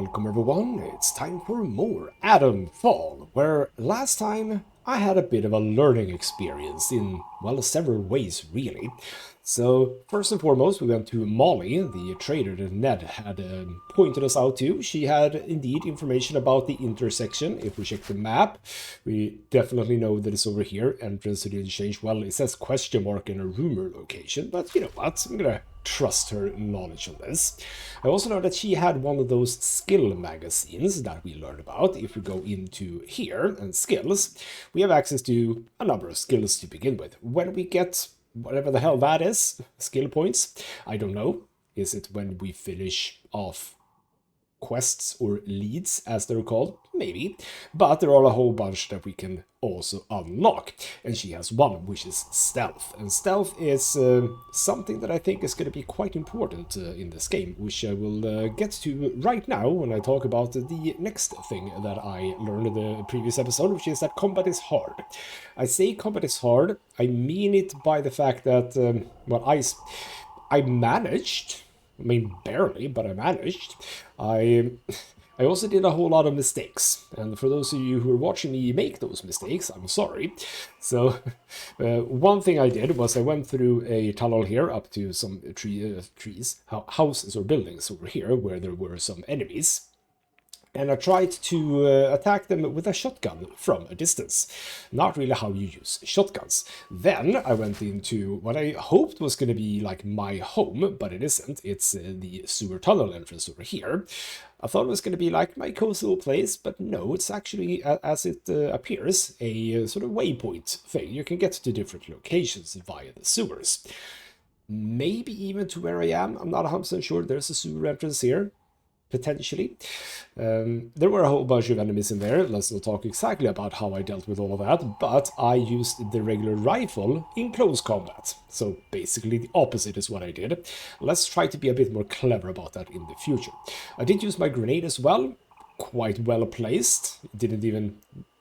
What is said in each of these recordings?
Welcome everyone, it's time for more Atomfall, where last time I had a bit of a learning experience in, well, several ways really. So, first and foremost, we went to Molly, the trader that Ned had pointed us out to. She had indeed information about the intersection. If we check the map, we definitely know that it's over here. Entrance to the exchange, well, it says question mark in a rumor location, but you know what, I'm gonna trust her knowledge on this. I also know that she had one of those skill magazines that we learned about. If we go into here and skills, we have access to a number of skills to begin with. When we get whatever the hell that is, skill points, I don't know. Is it when we finish off quests or leads, as they're called? Maybe. But there are a whole bunch that we can also unlock. And she has one, which is stealth. And stealth is something that I think is going to be quite important in this game, which I will get to right now when I talk about the next thing that I learned in the previous episode, which is that combat is hard. I say combat is hard, I mean it by the fact that, well, I managed. I mean, barely, but I managed. I also did a whole lot of mistakes, and for those of you who are watching me make those mistakes, I'm sorry. So, one thing I did was I went through a tunnel here up to some houses or buildings over here where there were some enemies. And I tried to attack them with a shotgun from a distance. Not really how you use shotguns. Then I went into what I hoped was going to be like my home, but it isn't. It's the sewer tunnel entrance over here. I thought it was going to be like my cozy little place, but no, it's actually, as it appears, a sort of waypoint thing. You can get to different locations via the sewers. Maybe even to where I am. I'm not 100% sure. There's a sewer entrance here. Potentially. There were a whole bunch of enemies in there. Let's not talk exactly about how I dealt with all of that, but I used the regular rifle in close combat. So basically the opposite is what I did. Let's try to be a bit more clever about that in the future. I did use my grenade as well, quite well placed. Didn't even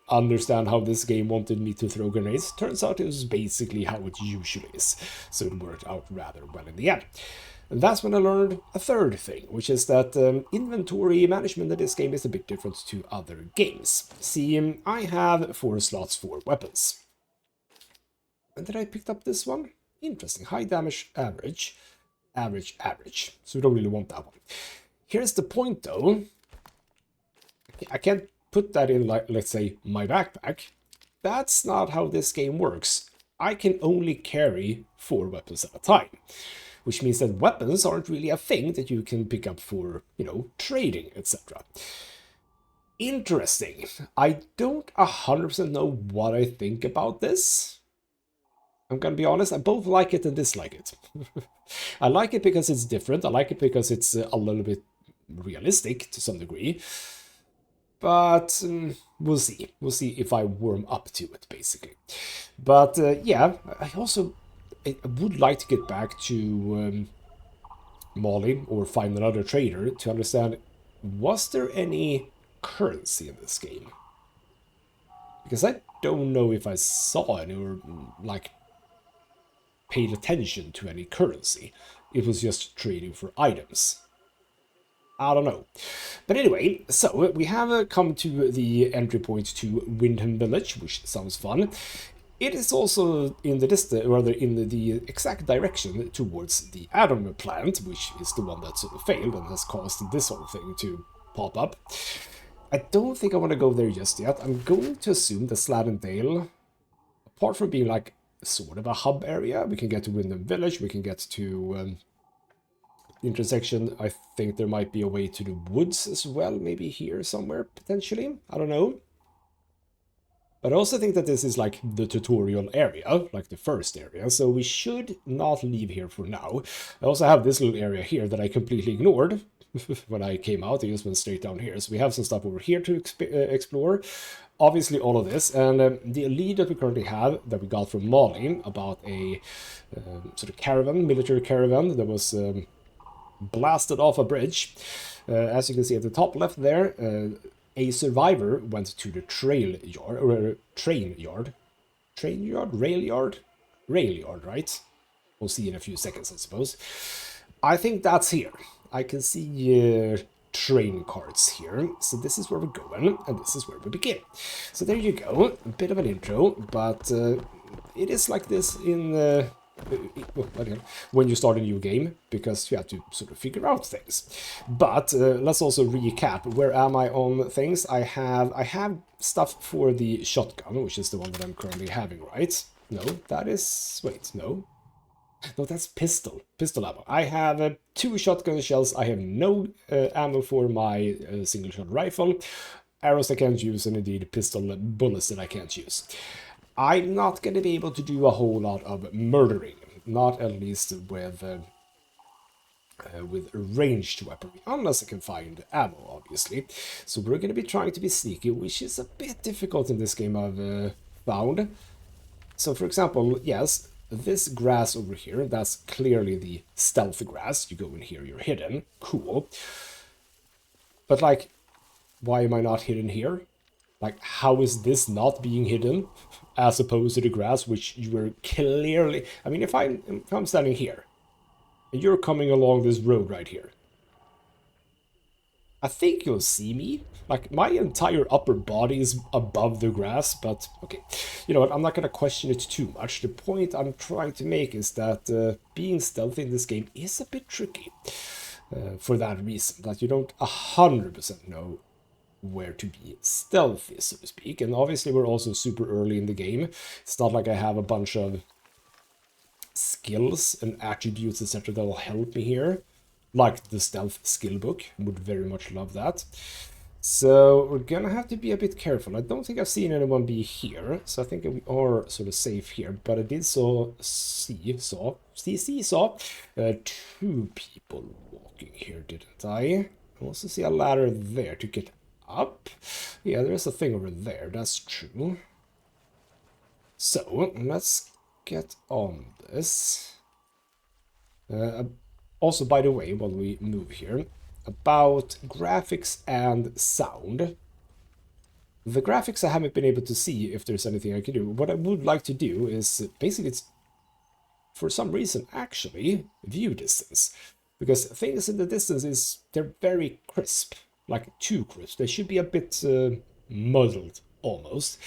understand how this game wanted me to throw grenades. Turns out it was basically how it usually is, so it worked out rather well in the end. And that's when I learned a third thing, which is that inventory management in this game is a bit different to other games. See, I have 4 slots for weapons. And did I pick up this one? Interesting. High damage, average, average. So we don't really want that one. Here's the point, though. I can't put that in, like, let's say, my backpack. That's not how this game works. I can only carry 4 weapons at a time. Which means that weapons aren't really a thing that you can pick up for, you know, trading, etc. Interesting. I don't 100% know what I think about this. I'm gonna be honest, I both like it and dislike it. I like it because it's different, I like it because it's a little bit realistic to some degree. But we'll see. We'll see if I warm up to it, basically. But yeah, I would like to get back to Molly or find another trader to understand, was there any currency in this game? Because I don't know if I saw any or like paid attention to any currency. It was just trading for items. I don't know. But anyway, so we have come to the entry point to Windham Village, which sounds fun. It is also in the distance, rather in the exact direction towards the atom plant, which is the one that sort of failed and has caused this whole thing to pop up. I don't think I want to go there just yet. I'm going to assume that Sladendale, apart from being like sort of a hub area, we can get to Windham Village, we can get to intersection. I think there might be a way to the woods as well, maybe here somewhere, potentially. I don't know. But I also think that this is like the tutorial area, like the first area, so we should not leave here for now. I also have this little area here that I completely ignored when I came out. I just went straight down here. So we have some stuff over here to explore. Obviously all of this, and the lead that we currently have, that we got from Molly, about a sort of caravan, military caravan, that was blasted off a bridge. As you can see at the top left there, a survivor went to the rail yard, right? We'll see in a few seconds, I suppose. I think that's here. I can see train carts here. So this is where we're going, and this is where we begin. So there you go, a bit of an intro, but it is like this in when you start a new game, because you have to sort of figure out things. But let's also recap. Where am I on things? I have stuff for the shotgun, which is the one that I'm currently having, right? No, that is... wait, no. No, that's pistol ammo. I have 2 shotgun shells. I have no ammo for my single shot rifle. Arrows I can't use, and indeed pistol bullets that I can't use. I'm not going to be able to do a whole lot of murdering, not at least with ranged weaponry, unless I can find ammo, obviously. So we're going to be trying to be sneaky, which is a bit difficult in this game, I've found. So, for example, yes, this grass over here, that's clearly the stealth grass. You go in here, you're hidden. Cool. But, like, why am I not hidden here? Like, how is this not being hidden as opposed to the grass, which you were clearly... I mean, if I'm standing here, and you're coming along this road right here, I think you'll see me. Like, my entire upper body is above the grass, but okay. You know what, I'm not going to question it too much. The point I'm trying to make is that being stealthy in this game is a bit tricky. For that reason, that you don't 100% know where to be stealthy, so to speak. And obviously we're also super early in the game. It's not like I have a bunch of skills and attributes, etc. that will help me here. Like the stealth skill book, would very much love that. So we're gonna have to be a bit careful. I don't think I've seen anyone be here, so I think we are sort of safe here. But I did see 2 people walking here, didn't I? I also see a ladder there to get up. Yeah, there's a thing over there, that's true. So let's get on this. Also, by the way, while we move here, about graphics and sound. The graphics I haven't been able to see if there's anything I can do. What I would like to do is, basically, it's, for some reason, actually, view distance. Because things in the distance they're very crisp. Like, too crisp. They should be a bit muddled, almost.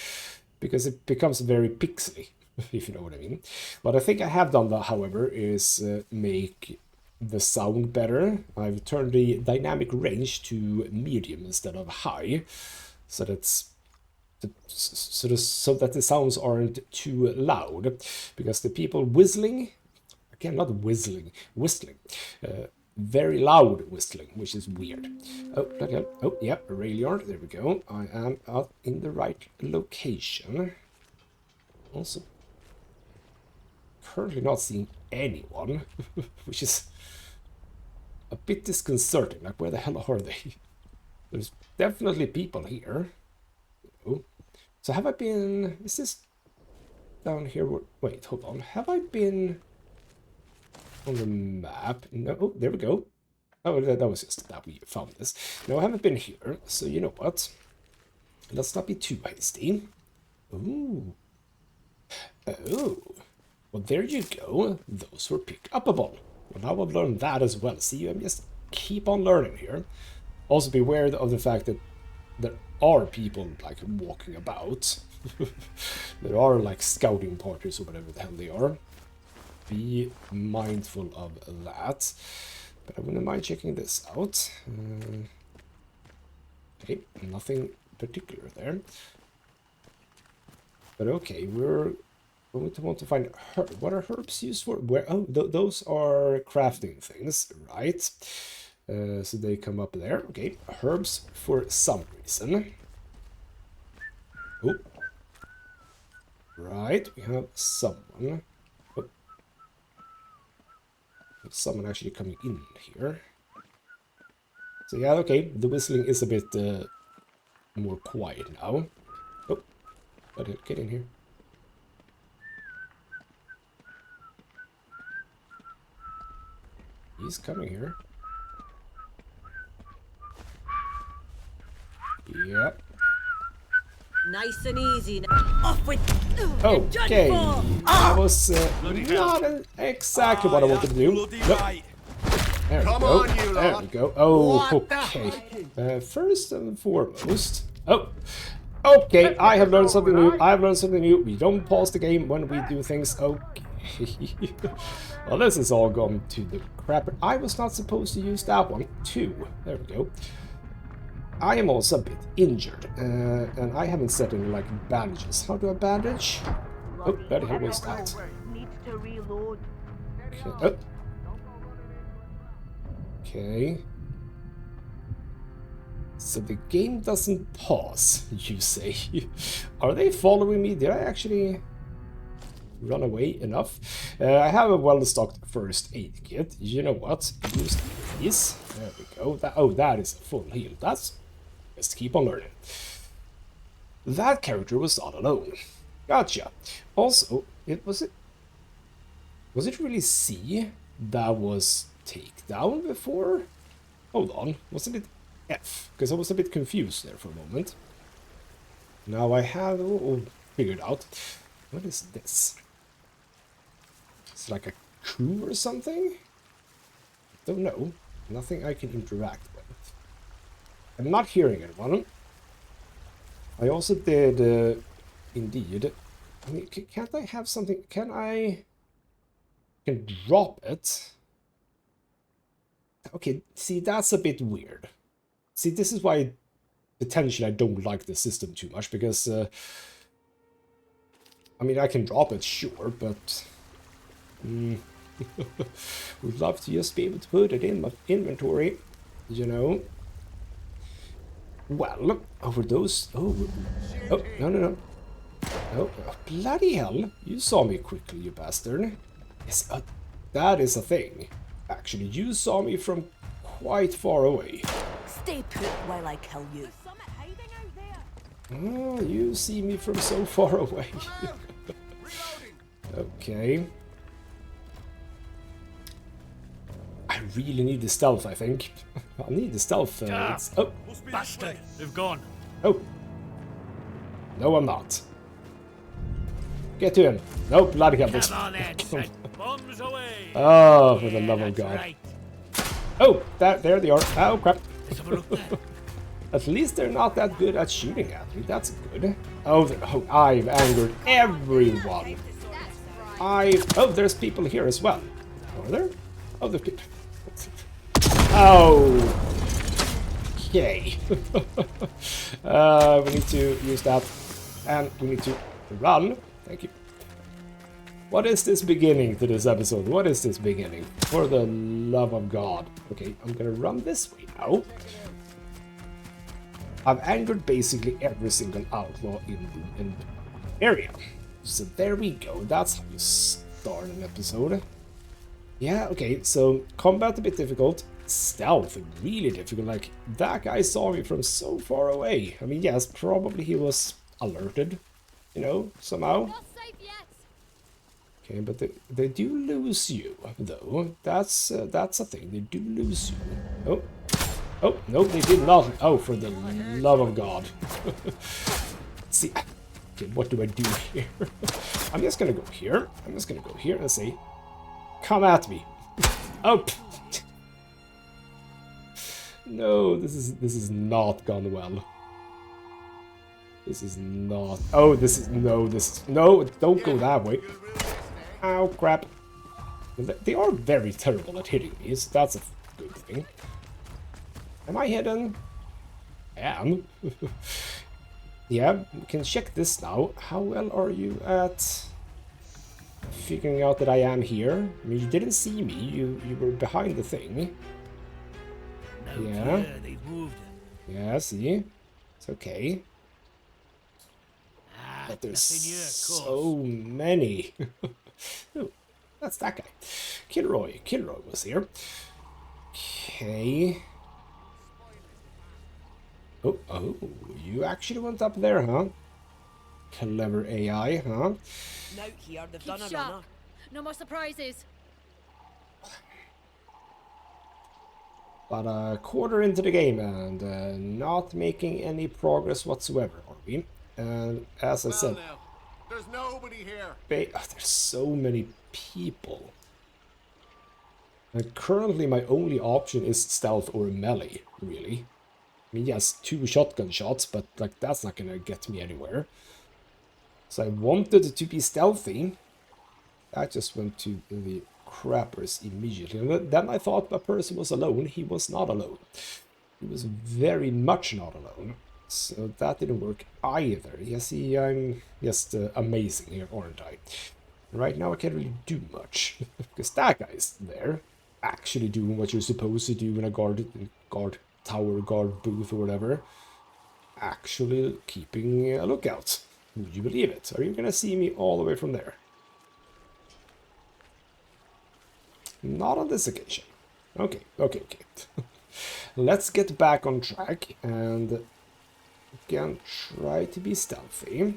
Because it becomes very pixely, if you know what I mean. What I think I have done, however, is make the sound better. I've turned the dynamic range to medium instead of high, so that's so that the sounds aren't too loud, because the people whistling, again, not whistling, very loud whistling, which is weird. Oh, okay. Oh, yeah, rail yard, there we go. I am out in the right location. Also, currently not seeing anyone, which is a bit disconcerting. Like, where the hell are they? There's definitely people here. Oh. So have I been... is this down here? Wait, hold on. Have I been on the map? No, oh, there we go. Oh, that was just that we found this. No, I haven't been here, so you know what? Let's not be too hasty. Ooh. Oh. Well, there you go. Those were picked upable. Well, now I've learned that as well. See, I'm just keep on learning here. Also, beware of the fact that there are people, like, walking about. There are, like, scouting parties or whatever the hell they are. Be mindful of that. But I wouldn't mind checking this out. Okay, nothing particular there. But okay, we're going to want to find herb. What are herbs used for? Where? Oh, those are crafting things, right? So they come up there. Okay, herbs for some reason. Oh, right. We have someone. Oh. Someone actually coming in here. So yeah, okay. The whistling is a bit more quiet now. Oh, but get in here. He's coming here. Yep. Nice and easy. Off with. Okay. That was not exactly what I wanted to do. Nope. There we Come go. on, you There lot. we go. Oh, What the okay. First and foremost. Oh, okay. I have learned something new. I have learned something new. We don't pause the game when we do things. Okay. Well, this has all gone to the crap. I was not supposed to use that one too. There we go. I am also a bit injured, and I haven't set any like bandages. How do I bandage? Oh, bloody hell was that? Needs to reload. Okay. Oh. Okay. So the game doesn't pause, you say. Are they following me? Did I actually run away enough? I have a well-stocked first aid kit. You know what? Use these. There we go. That is a full heal. That's... Just keep on learning. That character was not alone. Gotcha. Also, was it really C that was takedown before? Hold on, wasn't it F? Because I was a bit confused there for a moment. Now I have figured out. What is this? It's like a crew or something? Don't know. Nothing I can interact with. I'm not hearing anyone. I also did, indeed. I mean, can't I have something? Can drop it? Okay, see, that's a bit weird. See, this is why potentially I don't like the system too much, because, I mean, I can drop it, sure, but... would love to just be able to put it in my inventory, you know? Well, over those... Oh, no. Oh, bloody hell. You saw me quickly, you bastard. Yes, that is a thing. Actually, you saw me from quite far away. Stay put while I kill you. Oh, you see me from so far away. Okay. I really need the stealth, I think. I need the stealth. Oh. Bastard! They've gone. Oh. No, I'm not. Get to him. No, bloody hell. Come on then, son. Bombs away. Oh, for the love of That's God. right. Oh, there they are. Oh, crap. Let's have a look there. At least they're not that good at shooting at me. That's good. Oh, I've angered everyone. Oh, there's people here as well. Are there? Oh, there's people. Oh. Okay. We need to use that. And we need to run. Thank you. What is this beginning to this episode? What is this beginning? For the love of God. Okay, I'm gonna run this way now. I've angered basically every single outlaw in the area. So there we go. That's how you start an episode. Yeah, okay, so combat a bit difficult. Stealth really difficult. Like, that guy saw me from so far away. I mean, yes, probably he was alerted, you know, somehow. Okay, but they do lose you, though. That's a thing. They do lose you. Oh, no, they did not. Oh, for the love of God. See, okay, what do I do here? I'm just gonna go here. I'm just gonna go here and say, come at me. Oh. No, this is not gone well. This is not. Oh, no, don't go that way. Ow, crap. They are very terrible at hitting me, so that's a good thing. Am I hidden? I am. Yeah, we can check this now. How well are you at figuring out that I am here? I mean, you didn't see me. You were behind the thing. No Yeah. fear, they've moved. Yeah, see? It's okay. Ah, But there's nothing here, of course. so many. Oh, that's that guy. Kilroy was here. Okay. Oh, you actually went up there, huh? Clever AI, huh? Now here, they've Keep done a sharp. runner. No more surprises. But a quarter into the game and not making any progress whatsoever, are we? And as I said, now, there's nobody here. there's so many people. And currently my only option is stealth or melee, really. I mean, yes, 2 shotgun shots, but like that's not gonna get me anywhere. So I wanted to be stealthy. I just went to the crappers immediately. And then I thought the person was alone. He was not alone. He was very much not alone. So that didn't work either. You see, I'm just amazing here, aren't I? Right now I can't really do much. Because that guy's there, actually doing what you're supposed to do in a guard tower, guard booth or whatever. Actually keeping a lookout. Would you believe it? Are you gonna see me all the way from there? Not on this occasion. Okay. Let's get back on track and again try to be stealthy.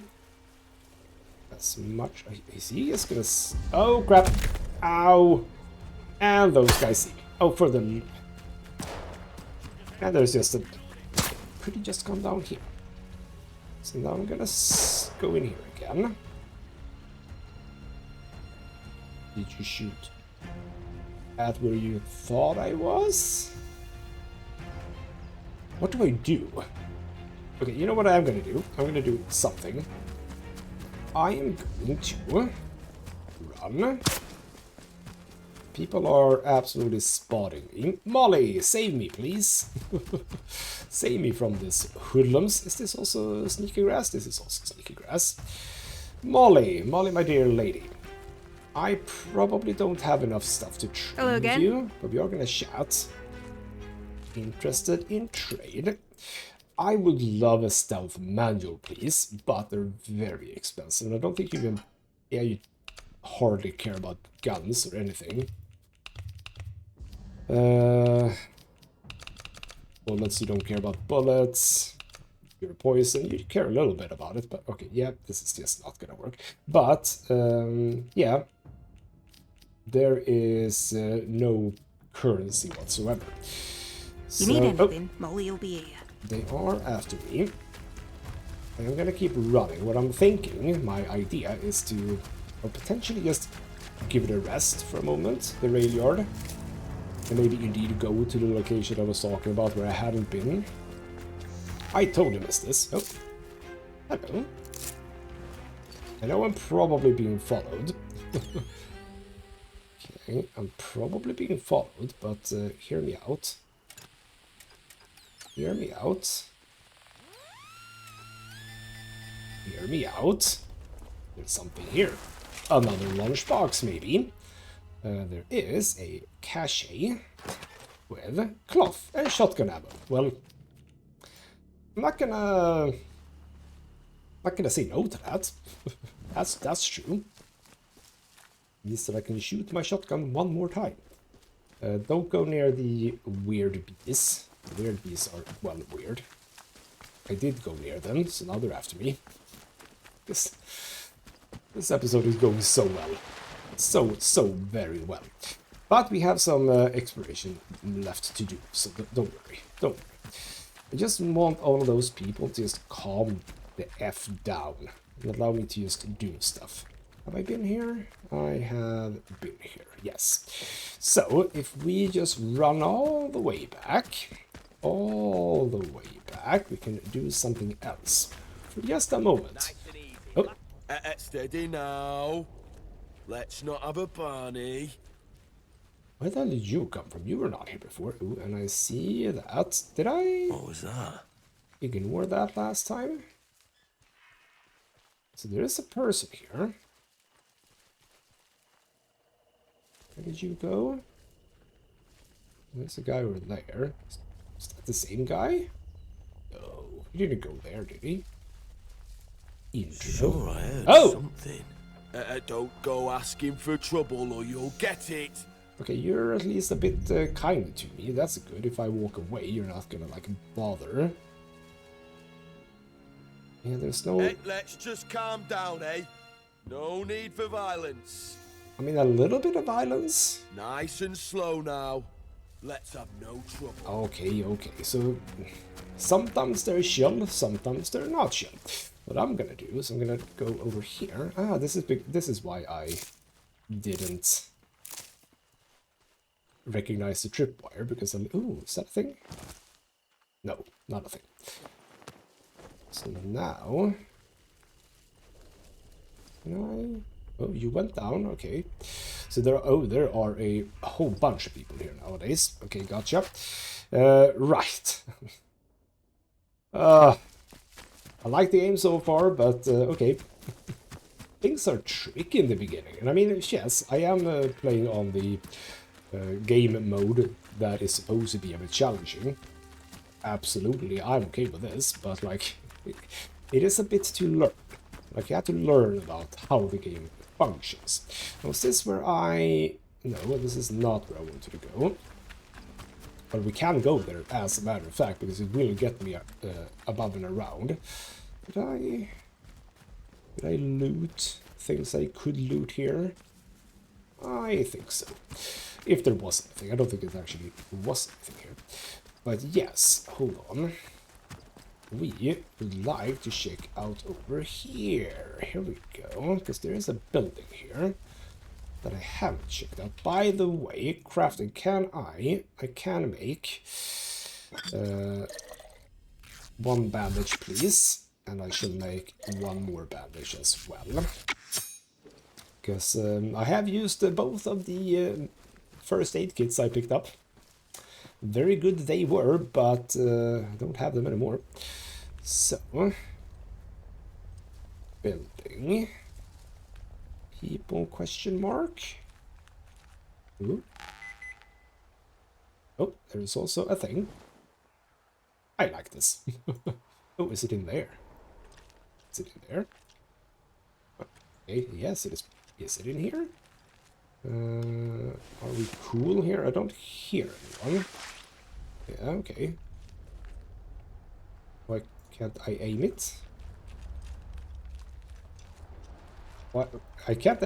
As much... Is he just gonna... Oh, crap. Ow. And those guys see me. Oh, for them. And there's just a... Could he just come down here? So now I'm gonna go in here again. Did you shoot at where you thought I was? What do I do? Okay, you know what I'm gonna do? I'm gonna do something. I am going to run. People are absolutely spotting me. Molly, save me, please. Save me from this hoodlums. Is this also sneaky grass? This is also sneaky grass. Molly, my dear lady. I probably don't have enough stuff to trade with you, but we are gonna chat. Interested in trade? I would love a stealth manual, please, but they're very expensive. And I don't think you can... Yeah, you hardly care about guns or anything. Bullets, you don't care about bullets. You're poison, you care a little bit about it, but okay, yeah, this is just not gonna work. But, yeah, there is no currency whatsoever. You need anything, Molly will be here. They are after me. I'm gonna keep running. What I'm thinking, my idea, is to potentially just give it a rest for a moment, the rail yard. And maybe indeed go to the location I was talking about where I hadn't been. I totally missed this. Oh. Hello. I know I'm probably being followed. Okay, I'm probably being followed, but hear me out. Hear me out. Hear me out. There's something here. Another lunchbox, maybe. There is a cache with cloth and shotgun ammo. Well, I'm not gonna say no to that. That's true. Means that I can shoot my shotgun one more time. Don't go near the weird bees. The weird bees are, well, weird. I did go near them, so now they're after me. This episode is going so well. So very well. But we have some exploration left to do, so don't worry. Don't worry. I just want all of those people to just calm the F down and allow me to just do stuff. Have I been here? I have been here, yes. So, if we just run all the way back, we can do something else. For just a moment. Oh. Steady now. Let's not have a Barney. Where the hell did you come from? You were not here before. Ooh, and I see that. Did I What was that? ignore that last time? So there is a person here. Where did you go? There's a guy over there. Is that the same guy? No, he didn't go there, did he? Sure, I heard something. Don't go asking for trouble or you'll get it. Okay, you're at least a bit kind to me. That's good. If I walk away, you're not gonna, like, bother. Yeah, there's no... Hey, let's just calm down, eh? No need for violence. I mean, a little bit of violence. Nice and slow now. Let's have no trouble. Okay. So, sometimes they're chill, sometimes they're not chill. What I'm gonna do is I'm gonna go over here. Ah, this is big. This is why I didn't recognize the tripwire because I'm... Ooh, is that a thing? No, not a thing. So now... Can I... Oh, you went down, okay. So there are a whole bunch of people here nowadays. Okay, gotcha. Right. I like the game so far, but okay. Things are tricky in the beginning. And I mean, yes, I am playing on the game mode that is supposed to be a bit challenging. Absolutely, I'm okay with this, but like, it is a bit to learn. Like, you have to learn about how the game functions. Now, is this where I... No, this is not where I wanted to go. But we can go there, as a matter of fact, because it will get me above and around. Did I loot things I could loot here? I think so. If there was anything. I don't think it actually was anything here. But yes, hold on. We would like to check out over here. Here we go, because there is a building here that I haven't checked out. By the way, crafting, I can make one bandage, please. And I shall make one more bandage as well. Because I have used both of the first aid kits I picked up. Very good they were, but I don't have them anymore. So, building. People question mark. Ooh. Oh, there is also a thing. I like this. Oh, is it in there? Is it in there? Okay, yes, it is. Is it in here? Are we cool here? I don't hear anyone. Yeah, okay. Why can't I aim it? What? I can't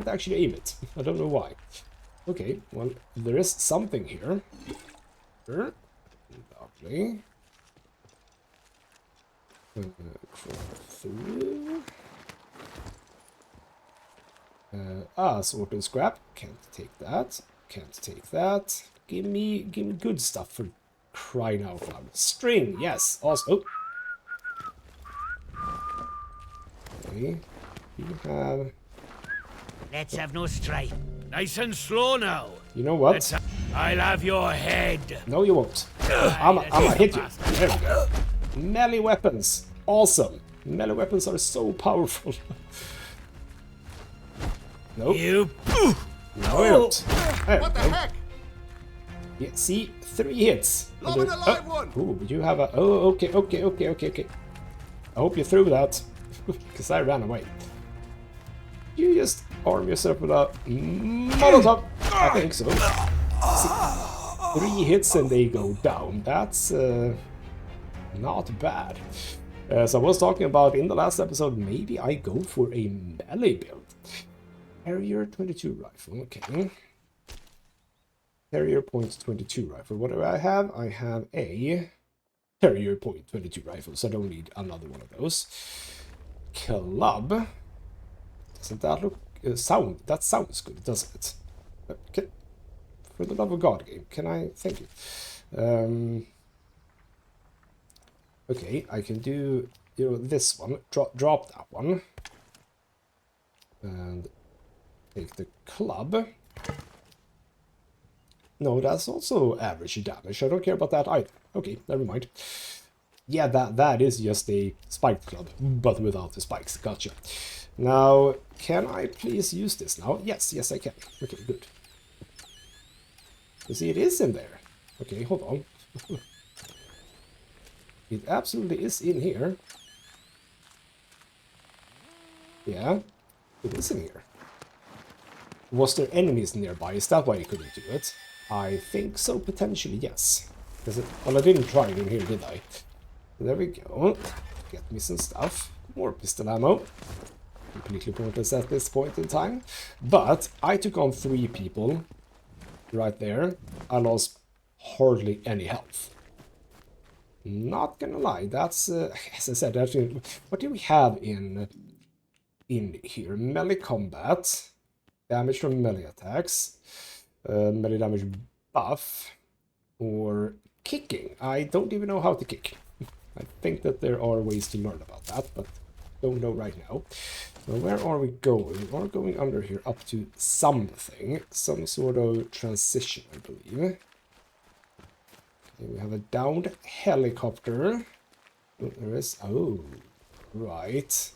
actually aim it. I don't know why. Okay, well, there is something here. Lovely. Crawl through. Sorted scrap. Can't take that. Can't take that. Give me good stuff for crying out loud. String, yes. Also, okay. You have. Let's have no strife. Nice and slow now. You know what? I'll have your head. No, you won't. I'ma hit you. There we go. Melee weapons. Awesome. Melee weapons are so powerful. Nope. You. No, you don't. What the heck? Yeah, see? 3 hits. Love an alive one! Ooh, you have a... Oh, okay. I hope you threw that. Because I ran away. You just arm yourself with a Molotov. I think so. See, 3 hits and they go down. That's not bad. As I was talking about in the last episode, maybe I go for a melee build. Harrier 22 rifle, okay. Harrier .22 rifle. What do I have? I have a Harrier .22 rifle, so I don't need another one of those. Club. Doesn't that look... sound? That sounds good, doesn't it? Okay. For the love of God, game. Can I... Thank you. Okay, I can do... You know, this one. Drop that one. And... take the club. No, that's also average damage. I don't care about that either. Okay, never mind. Yeah, that is just a spiked club, but without the spikes. Gotcha. Now, can I please use this now? Yes, I can. Okay, good. You see, it is in there. Okay, hold on. It absolutely is in here. Yeah, it is in here. Was there enemies nearby? Is that why you couldn't do it? I think so, potentially, yes. Well, I didn't try it in here, did I? There we go. Get me some stuff. More pistol ammo. Completely pointless at this point in time. But I took on 3 people right there. I lost hardly any health. Not gonna lie, that's, as I said, actually, what do we have in here? Melee combat. Damage from melee attacks. Melee damage buff or kicking. I don't even know how to kick. I think that there are ways to learn about that, but don't know right now. So where are we going? We're going under here up to something. Some sort of transition, I believe. Okay, we have a downed helicopter. Oh, there is... Oh, right.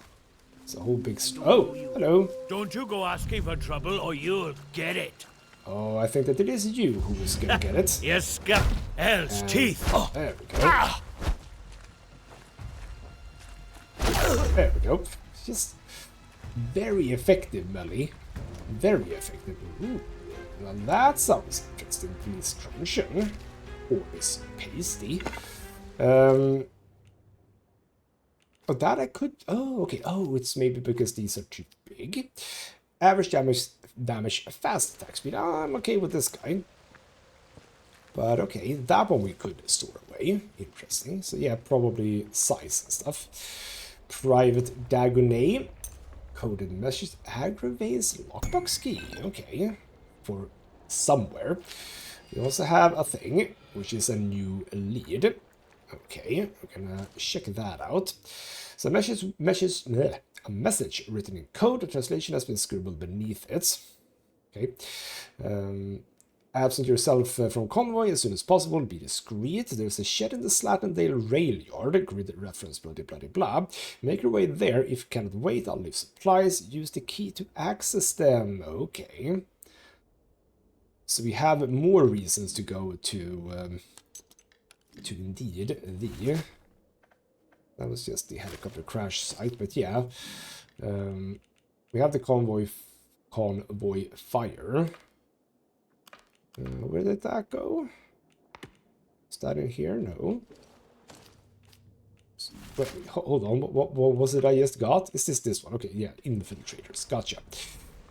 It's a whole big... Oh, hello. Don't you go asking for trouble or you'll get it. Oh, I think that it is you who is gonna get it. Yes, Scap. Hell's teeth. Oh. There we go. There we go. Just very effective, melee. Very effective. Ooh. Now that sounds interesting. Please truncheon. Or is pasty. But that I could... Oh, okay. Oh, it's maybe because these are too big. Average damage, fast attack speed. I'm okay with this guy. But okay, that one we could store away. Interesting. So yeah, probably size and stuff. Private Dagonet. Coded message. Aggravates lockbox key. Okay. For somewhere. We also have a thing, which is a new lead. Okay, we're gonna check that out. So a message written in code. The translation has been scribbled beneath it. Okay. Absent yourself from convoy as soon as possible. Be discreet. There's a shed in the Slatendale rail yard. Grid reference, blah, blah, blah, blah. Make your way there. If you cannot wait, I'll leave supplies. Use the key to access them. Okay. So we have more reasons to go to indeed the... That was just the helicopter crash site, but yeah. We have the convoy fire. Where did that go? Is that in here? No. Wait, hold on. What was it I just got? Is this one? Okay, yeah, infiltrators. Gotcha.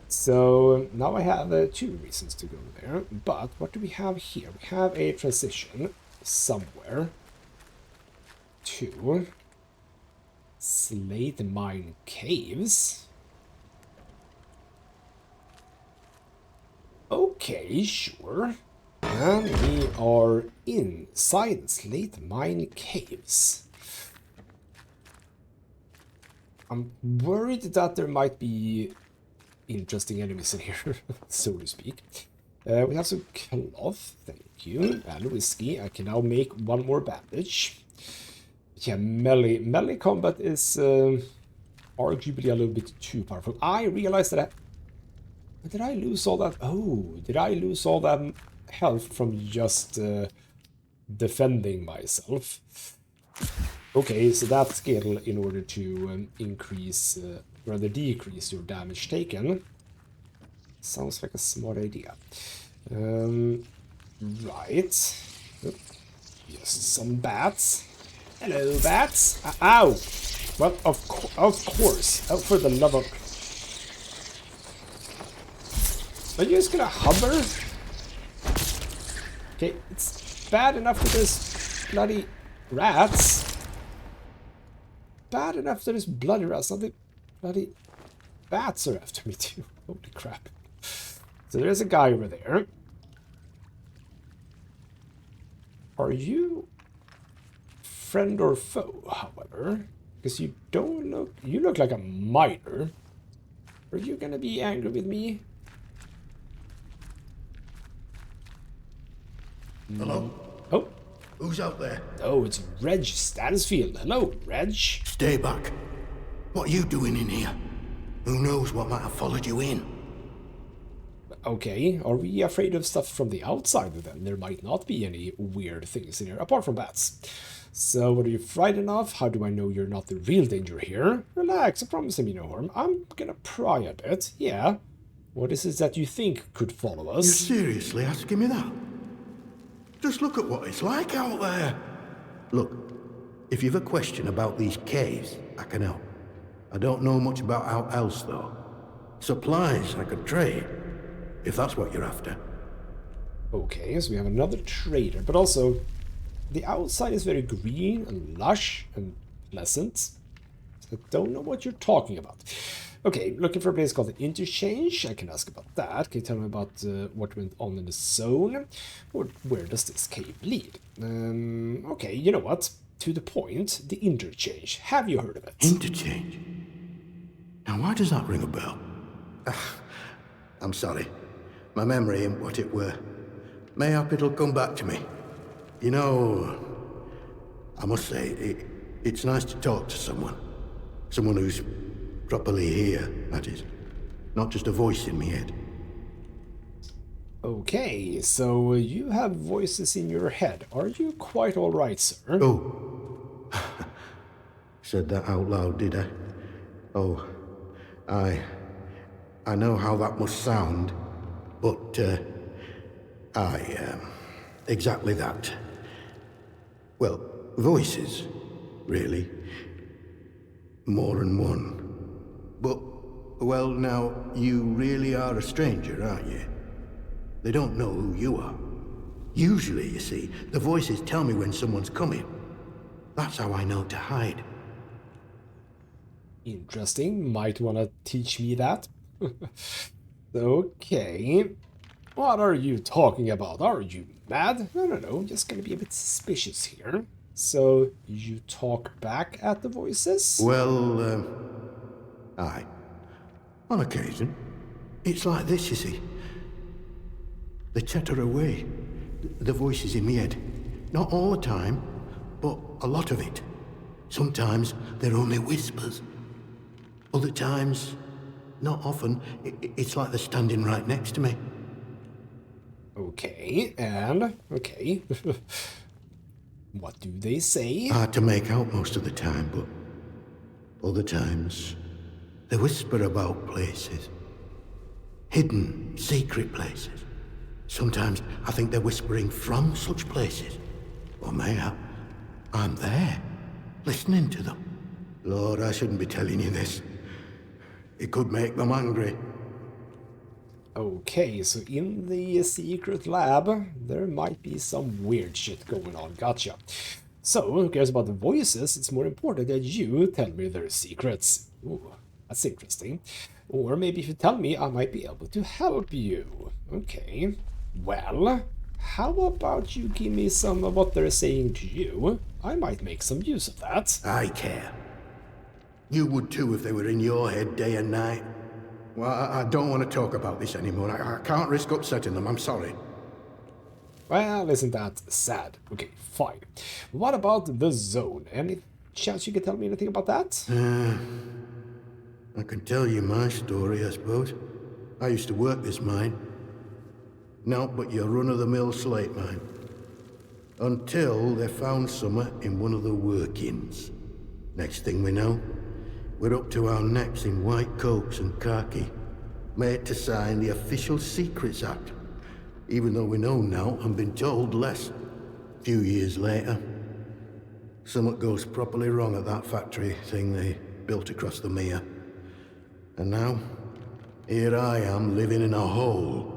So now I have 2 reasons to go there. But what do we have here? We have a transition somewhere to Slate Mine Caves. Okay, sure. And we are inside Slate Mine Caves. I'm worried that there might be interesting enemies in here, so to speak. We have some cloth, thank you. And whiskey. I can now make 1 more bandage. Yeah, melee combat is arguably a little bit too powerful. I realized that did I lose all that? Oh, did I lose all that health from just defending myself? Okay, so that skill in order to increase, rather decrease your damage taken. Sounds like a smart idea. Right. Oop. Yes, some bats. Hello, bats. Ow! Well, of course. Oh, for the love of... Are you just gonna hover? Okay, it's bad enough for this bloody rats. Bad enough that there's bloody rats. Now the bloody bats are after me too. Holy crap. So there's a guy over there. Are you friend or foe, however? Because you don't look... You look like a miner. Are you gonna be angry with me? Hello? Oh. Who's out there? Oh, it's Reg Stansfield. Hello, Reg. Stay back. What are you doing in here? Who knows what might have followed you in? Okay, are we afraid of stuff from the outside then? There might not be any weird things in here, apart from bats. So, what are you frightened of? How do I know you're not the real danger here? Relax, I promise him no harm. I'm gonna pry a bit, yeah. What is it that you think could follow us? You're seriously asking me that? Just look at what it's like out there. Look, if you've a question about these caves, I can help. I don't know much about how else, though. Supplies I could trade, if that's what you're after. Okay, so we have another trader, but also the outside is very green and lush and pleasant. I don't know what you're talking about. Okay, looking for a place called the Interchange. I can ask about that. Can you tell me about what went on in the zone? Or where does this cave lead? Okay, you know what? To the point, the Interchange. Have you heard of it? Interchange? Now, why does that ring a bell? I'm sorry. My memory ain't what it were. Mayhap it'll come back to me. You know, I must say, it's nice to talk to someone. Someone who's properly here, that is. Not just a voice in my head. Okay, so you have voices in your head. Are you quite alright, sir? Oh. Said that out loud, did I? Oh, I know how that must sound, but, exactly that. Well, voices, really. More than one. But, well, now, you really are a stranger, aren't you? They don't know who you are. Usually, you see, the voices tell me when someone's coming. That's how I know to hide. Interesting. Might want to teach me that. Okay. What are you talking about? Are you mad? No. Just gonna be a bit suspicious here. So, you talk back at the voices? Well, aye. On occasion. It's like this, you see. They chatter away. The voices in my head. Not all the time, but a lot of it. Sometimes they're only whispers. Other times, not often, it's like they're standing right next to me. Okay, and... okay. What do they say? Hard to make out most of the time, but other times, they whisper about places. Hidden, secret places. Sometimes I think they're whispering from such places. Or mayhap I'm there, listening to them. Lord, I shouldn't be telling you this. It could make them angry. Okay, so in the secret lab, there might be some weird shit going on. Gotcha. So, who cares about the voices? It's more important that you tell me their secrets. Ooh, that's interesting. Or maybe if you tell me, I might be able to help you. Okay. Well, how about you give me some of what they're saying to you? I might make some use of that. I care. You would too if they were in your head day and night. Well, I don't want to talk about this anymore. I can't risk upsetting them, I'm sorry. Well, isn't that sad? Okay, fine. What about the zone? Any chance you can tell me anything about that? I can tell you my story, I suppose. I used to work this mine. No, but your run-of-the-mill slate mine. Until they found summer in one of the workings. Next thing we know, we're up to our necks in white coats and khaki, made to sign the Official Secrets Act, even though we know now and been told less. A few years later, something goes properly wrong at that factory thing they built across the mere. And now, here I am living in a hole.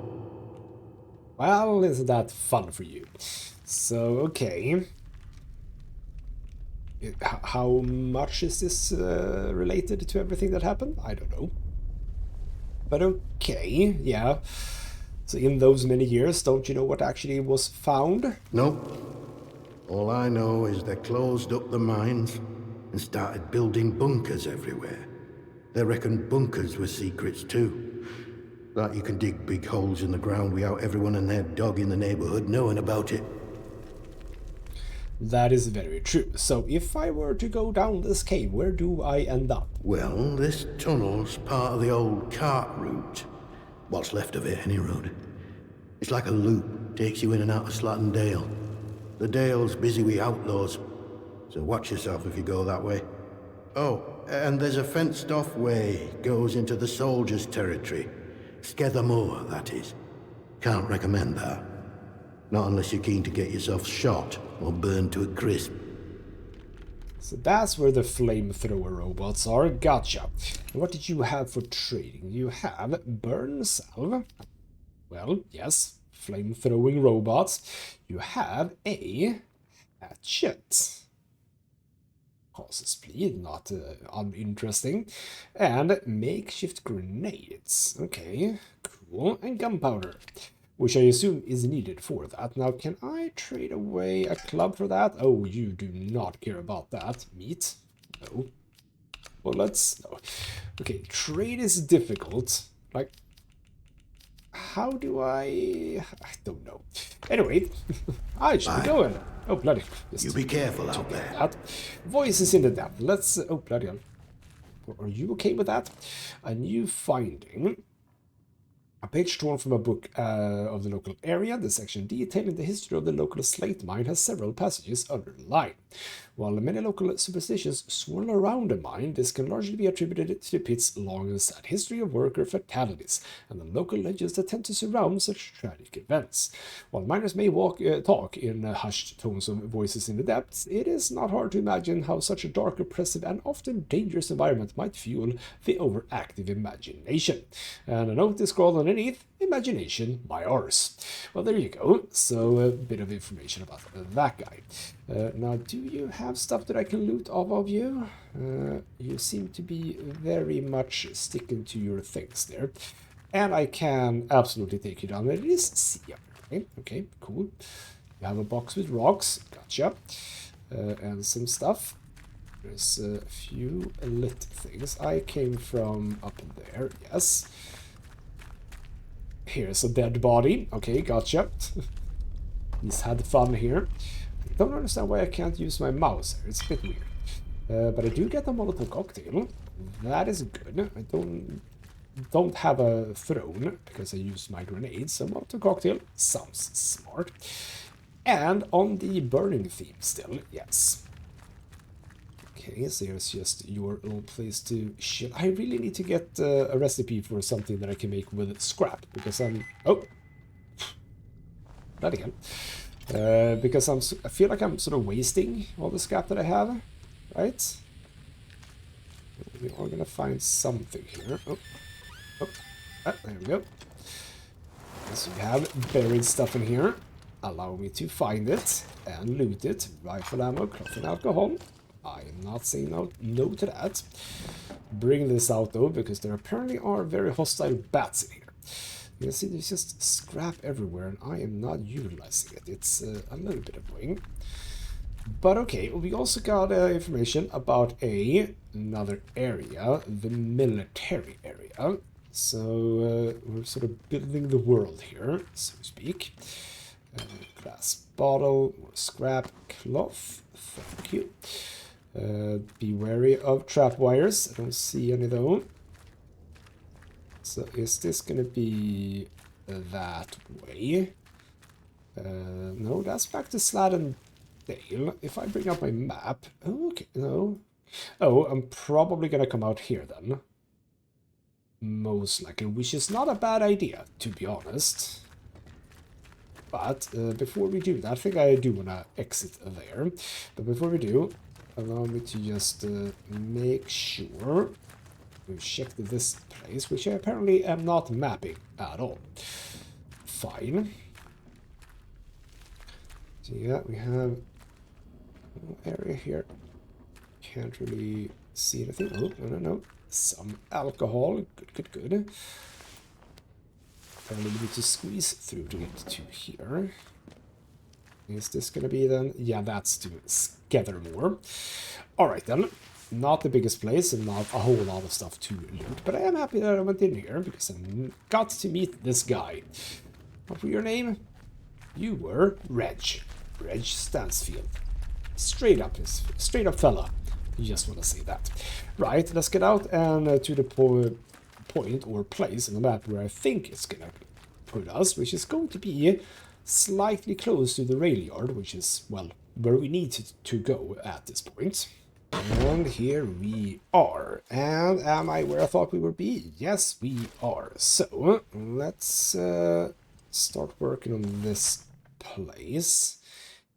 Well, isn't that fun for you? So, okay. How much is this related to everything that happened? I don't know. But okay, yeah. So in those many years, don't you know what actually was found? Nope. All I know is they closed up the mines and started building bunkers everywhere. They reckoned bunkers were secrets too. Like you can dig big holes in the ground without everyone and their dog in the neighborhood knowing about it. That is very true. So if I were to go down this cave, where do I end up? Well, this tunnel's part of the old cart route. What's left of it, any road. It's like a loop, takes you in and out of Slatton Dale. The Dale's busy with outlaws, so watch yourself if you go that way. Oh, and there's a fenced-off way, goes into the soldiers' territory. Skether Moor, that is. Can't recommend that. Not unless you're keen to get yourself shot or burned to a crisp. So that's where the flamethrower robots are. Gotcha. And what did you have for trading? You have burn salve. Well, yes, flamethrowing robots. You have a hatchet. causes bleed, not uninteresting. And makeshift grenades. Okay, cool. And gunpowder, which I assume is needed for that. Now, can I trade away a club for that? Oh, you do not care about that. Meat? No. Bullets? No. Okay, trade is difficult. Like, how do I don't know. Anyway, I should be going. Oh, bloody. You be careful out there. That. Voices in the depth. Let's... oh, bloody hell. Are you okay with that? A new finding. A page torn from a book of the local area. The section detailing the history of the local slate mine has several passages underlined. While many local superstitions swirl around the mine, this can largely be attributed to the pit's long and sad history of worker fatalities and the local legends that tend to surround such tragic events. While miners may talk in hushed tones of voices in the depths, it is not hard to imagine how such a dark, oppressive, and often dangerous environment might fuel the overactive imagination. And a note is scrawled underneath, "Imagination by ours." Well, there you go. So a bit of information about that guy. Now, do you have stuff that I can loot off of you? You seem to be very much sticking to your things there. And I can absolutely take you down. It is C. Okay, cool. You have a box with rocks. Gotcha. And some stuff. There's a few lit things. I came from up in there, yes. Here's a dead body. Okay, gotcha. He's had fun here. I don't understand why I can't use my mouse here. It's a bit weird. But I do get a Molotov cocktail. That is good. I don't have a throne because I used my grenades. So Molotov cocktail sounds smart. And on the burning theme still, yes. Okay, so here's just your own place to chill. I really need to get a recipe for something that I can make with scrap, because I'm... oh! Not again. Because I feel like I'm sort of wasting all the scrap that I have, right? We are gonna find something here. There we go. So we have buried stuff in here. Allow me to find it and loot it. Rifle ammo, cloth and alcohol. I am not saying no to that. Bring this out though, because there apparently are very hostile bats in here. You can see there's just scrap everywhere, and I am not utilizing it. It's a little bit annoying. But okay, we also got information about another area, the military area. So we're sort of building the world here, so to speak. Glass bottle, more scrap, cloth. Thank you. Be wary of trap wires. I don't see any though. So is this gonna be that way? No, that's back to Sladen Dale. If I bring up my map... oh, okay, no. Oh, I'm probably gonna come out here then. Most likely, which is not a bad idea, to be honest. But before we do that, I think I do want to exit there. But before we do, allow me to just make sure we've checked this place, which I apparently am not mapping at all. Fine. So yeah, we have an area here. Can't really see anything. Oh, no. Some alcohol. Good. Apparently we need to squeeze through to get to here. Is this gonna be then? Yeah, that's to Scathermore. Alright then. Not the biggest place and not a whole lot of stuff to loot, but I am happy that I went in here because I got to meet this guy. What was your name? You were Reg Stansfield. Straight up fella. You just want to say that. Right, let's get out and to the point or place on the map where I think it's gonna put us, which is going to be slightly close to the rail yard, which is, well, where we need to go at this point. And here we are. And am I where I thought we would be? Yes, we are. So, let's start working on this place.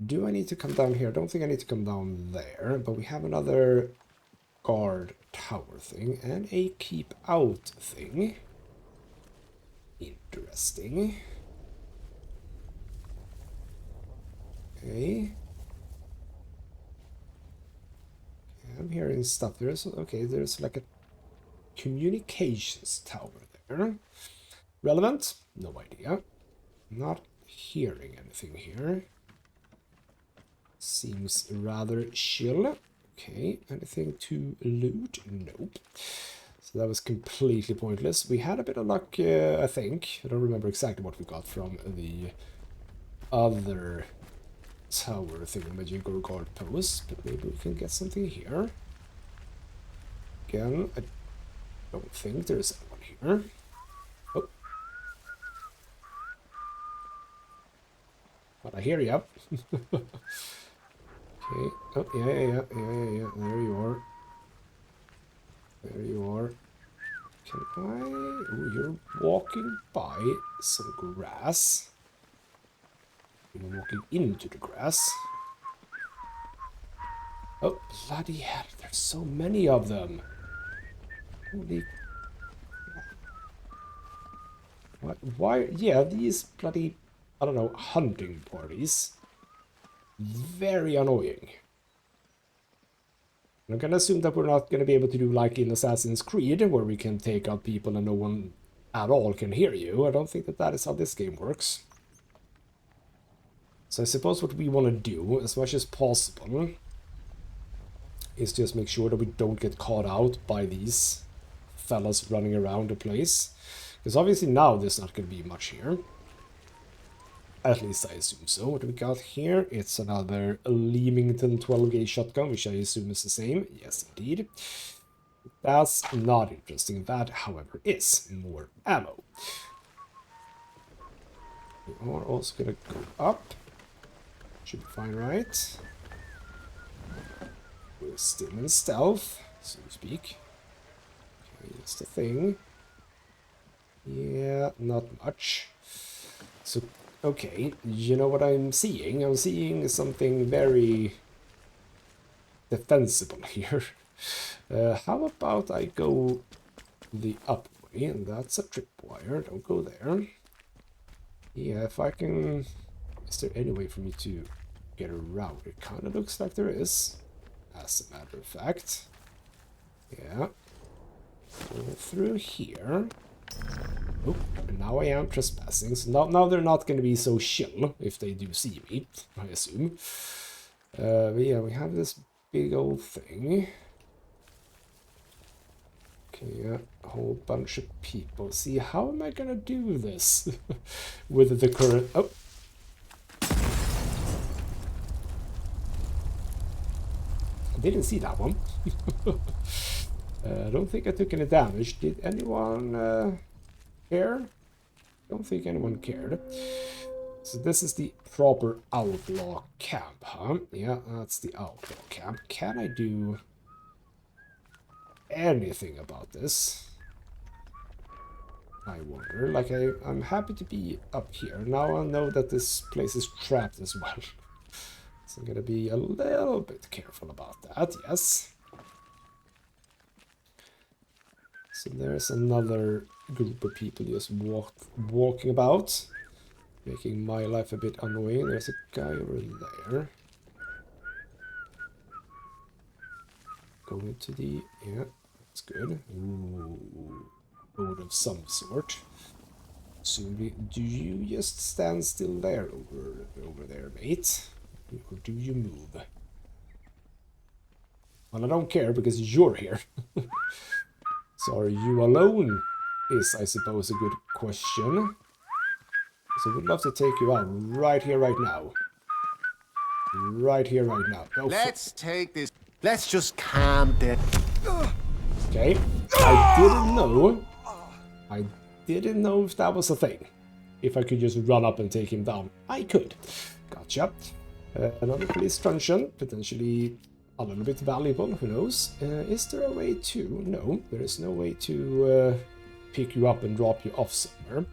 Do I need to come down here? I don't think I need to come down there, but we have another guard tower thing and a keep out thing. Interesting. Okay. interesting stuff. There's like a communications tower there. Relevant? No idea. Not hearing anything here. Seems rather chill. Okay, anything to loot? Nope. So that was completely pointless. We had a bit of luck, I think. I don't remember exactly what we got from the other tower thingamajig or guard post, but maybe we can get something here. Again, I don't think there's anyone here. Oh. But I hear you. Okay. Oh, yeah. There you are. There you are. Can I... Oh, you're walking by some grass. You're walking into the grass. Oh, bloody hell. There's so many of them. Holy... What? Why? Yeah, these bloody... I don't know, hunting parties. Very annoying. I'm gonna assume that we're not gonna be able to do like in Assassin's Creed, where we can take out people and no one at all can hear you. I don't think that that is how this game works. So I suppose what we want to do, as much as possible, is just make sure that we don't get caught out by these fellas running around the place. Because obviously now there's not going to be much here. At least I assume so. What do we got here? It's another Leamington 12-gauge shotgun, which I assume is the same. Yes, indeed. That's not interesting. That, however, is more ammo. We are also going to go up. Should be fine, right? We're still in stealth, so to speak. Okay, that's the thing. Yeah, not much. So, okay, you know what I'm seeing? I'm seeing something very defensible here. How about I go the up way, and that's a tripwire. Don't go there. Yeah, if I can... Is there any way for me to get around? It kind of looks like there is, as a matter of fact. Yeah. Go through here. Oh, and now I am trespassing, so now they're not going to be so chill if they do see me, I assume. But yeah, we have this big old thing. Okay, yeah, a whole bunch of people. See, how am I going to do this with the current... Oh! I didn't see that one. I don't think I took any damage. Did anyone care? Don't think anyone cared. So this is the proper outlaw camp, huh? Yeah, that's the outlaw camp. Can I do anything about this? I wonder. Like, I'm happy to be up here. Now I know that this place is trapped as well. So I'm gonna be a little bit careful about that, yes. So there's another group of people just walking about, making my life a bit annoying. There's a guy over there. Going to the... yeah, that's good. Ooh, boat of some sort. So do you just stand still there over there, mate? Or do you move? Well, I don't care because you're here. So are you alone? Is, I suppose, a good question. So we'd love to take you out right here, right now. Right here, right now. Go Let's take this. Let's just calm down. Okay. I didn't know if that was a thing. If I could just run up and take him down. I could. Gotcha. Another police truncheon, potentially a little bit valuable, who knows. Is there a way to... No, there is no way to pick you up and drop you off somewhere.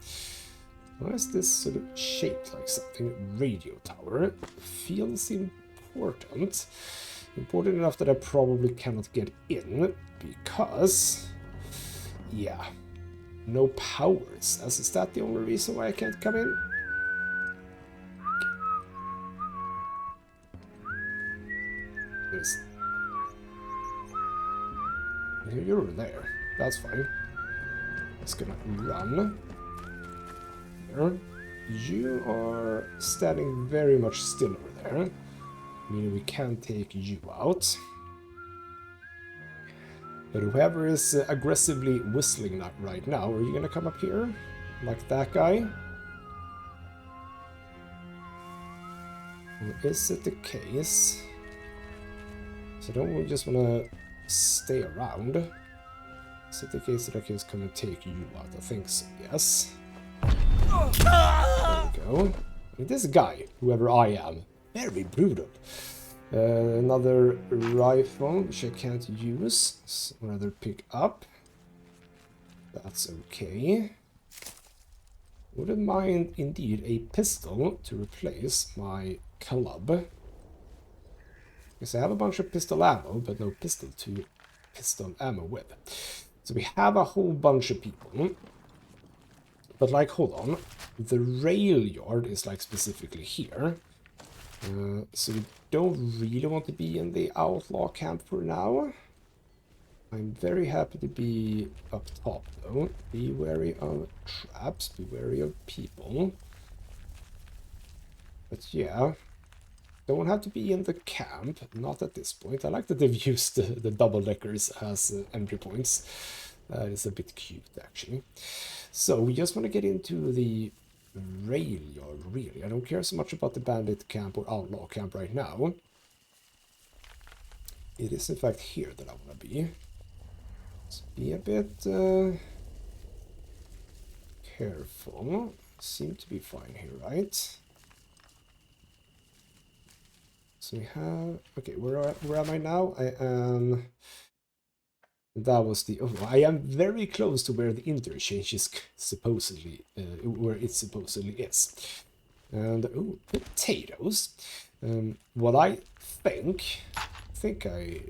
Why is this sort of shaped like something? Radio tower. Feels important. Important enough that I probably cannot get in, because... yeah. No power, it says. Is that the only reason why I can't come in? You're there. That's fine. Just gonna run. There. You are standing very much still over there. Meaning we can't take you out. But whoever is aggressively whistling right now, are you gonna come up here? Like that guy? Or is it the case? So don't we just wanna stay around? Is it the case that I can just come and take you out? I think so, yes. There we go. And this guy, whoever I am, very brutal. Another rifle, which I can't use. So rather pick up. That's okay. Wouldn't mind, indeed, a pistol to replace my club. Because I have a bunch of pistol ammo, but no pistol to pistol ammo with. So we have a whole bunch of people. But like, hold on. The rail yard is like specifically here. So we don't really want to be in the outlaw camp for now. I'm very happy to be up top though. Be wary of traps, be wary of people. But yeah, don't have to be in the camp, not at this point. I like that they've used the double-deckers as entry points. That is a bit cute actually. So we just want to get into the rail yard, really. I don't care so much about the bandit camp or outlaw camp right now. It is in fact here that I want to be. Let's be a bit careful. Seem to be fine here, right? So we have... Okay, where am I now? I am... That was the... Oh, I am very close to where the interchange is supposedly... where it supposedly is. And... Oh, potatoes. What I think I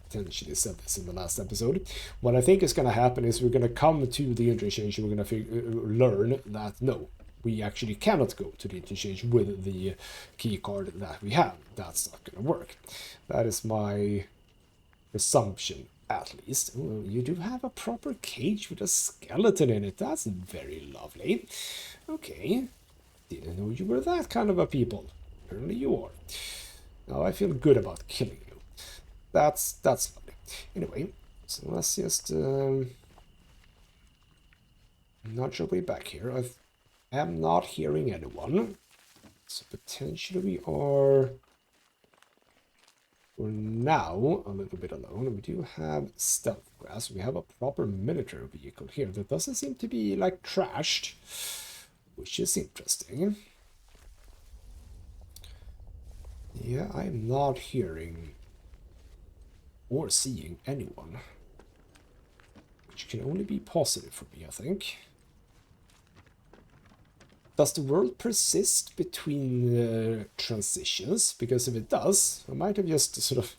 potentially said this in the last episode. What I think is going to happen is we're going to come to the interchange and we're going to learn that no, we actually cannot go to the interchange with the key card that we have. That's not going to work. That is my presumption, at least. Oh, you do have a proper cage with a skeleton in it. That's very lovely. Okay. Didn't know you were that kind of a people. Apparently you are. Now I feel good about killing you. That's lovely. Anyway, so let's just nudge our way back here. I am not hearing anyone. So potentially we are, for now, a little bit alone. We do have stealth grass. We have a proper military vehicle here that doesn't seem to be like trashed, which is interesting. Yeah, I'm not hearing or seeing anyone, which can only be positive for me, I think. Does the world persist between transitions? Because if it does, I might have just sort of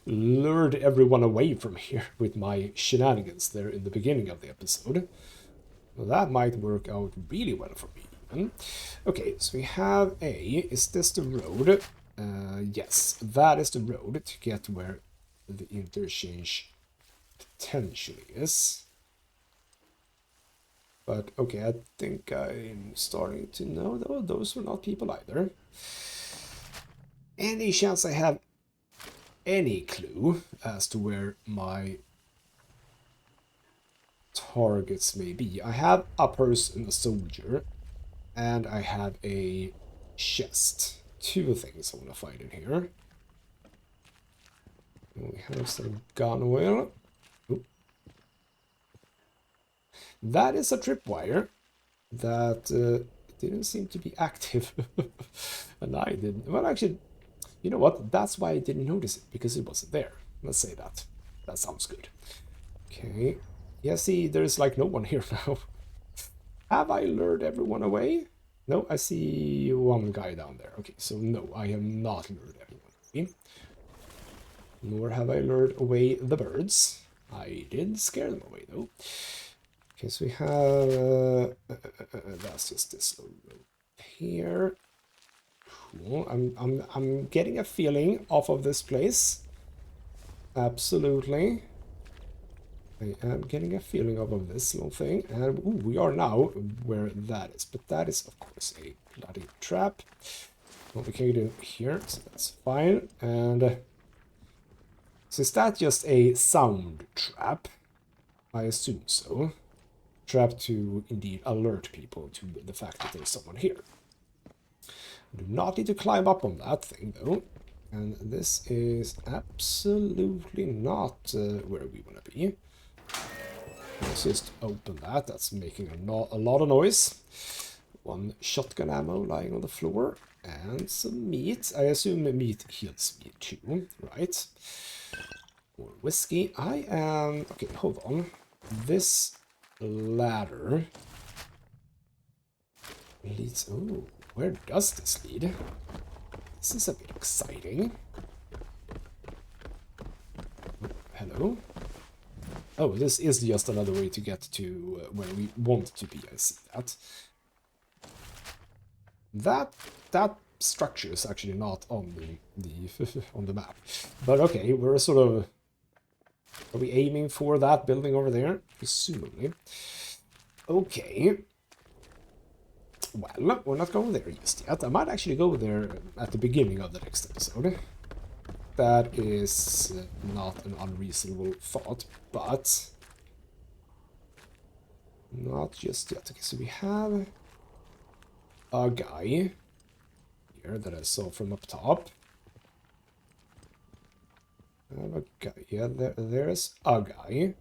lured everyone away from here with my shenanigans there in the beginning of the episode. Well, that might work out really well for me even. Okay, so we have a... Is this the road? Yes, that is the road to get where the interchange potentially is. But okay, I think I'm starting to know though those were not people either. Any chance I have any clue as to where my targets may be? I have a person, a soldier, and I have a chest. Two things I want to find in here. We have some gun oil. Ooh. That is a tripwire that didn't seem to be active. And I didn't. Well, actually, you know what? That's why I didn't notice it, because it wasn't there. Let's say that. That sounds good. Okay. Yeah, see, there's like no one here now. Have I lured everyone away? No, I see one guy down there. Okay, so no, I have not lured everyone away. Nor have I lured away the birds. I did scare them away, though. Okay, so we have... that's just this road here. Cool. I'm getting a feeling off of this place. Absolutely. I am getting a feeling of this little thing. And ooh, we are now where that is. But that is, of course, a bloody trap. Well, we can get in here, so that's fine. And so is that just a sound trap? I assume so. Trap to indeed alert people to the fact that there's someone here. Do not need to climb up on that thing, though. And this is absolutely not where we want to be. Let's just open that. That's making a lot of noise. One shotgun ammo lying on the floor. And some meat. I assume meat heals me too, right? More whiskey. I am... Okay, hold on. This ladder leads... Oh, where does this lead? This is a bit exciting. Oh, hello? Oh, this is just another way to get to where we want to be. I see that. That structure is actually not on the on the map. But okay, we're sort of... Are we aiming for that building over there? Presumably. Okay. Well, we're not going there just yet. I might actually go there at the beginning of the next episode. That is not an unreasonable thought, but not just yet. Okay, so we have a guy here that I saw from up top. I have a guy. Yeah, there's a guy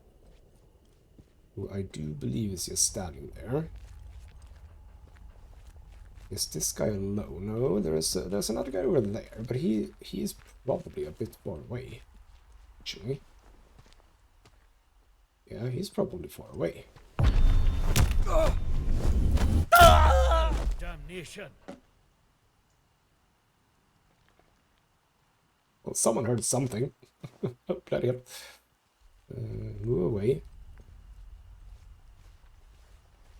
who I do believe is just standing there. Is this guy alone? No, there's another guy over there, but he's probably a bit far away. Actually, yeah, he's probably far away. Damnation! Well, someone heard something. Oh, bloody hell! Move away.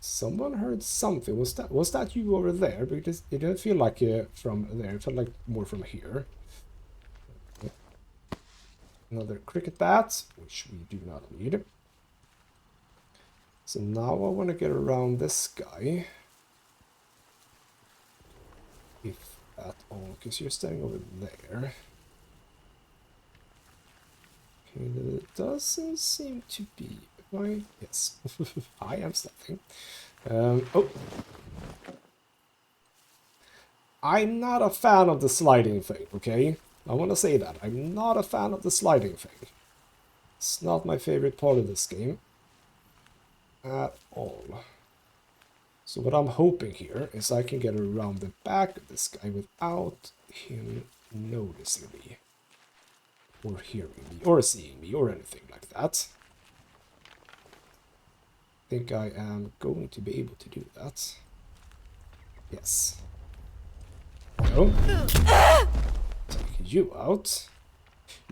Someone heard something. Was that you over there? Because it didn't feel like from there. It felt like more from here. Another cricket bat, which we do not need. So now I want to get around this guy. If at all, because you're standing over there. Okay, there doesn't seem to be... Why? Yes. I am stealthing. Oh. I'm not a fan of the sliding thing, okay? I want to say that. I'm not a fan of the sliding thing. It's not my favorite part of this game. At all. So what I'm hoping here is I can get around the back of this guy without him noticing me. Or hearing me, or seeing me, or anything like that. I think I am going to be able to do that. Yes. No. Take you out.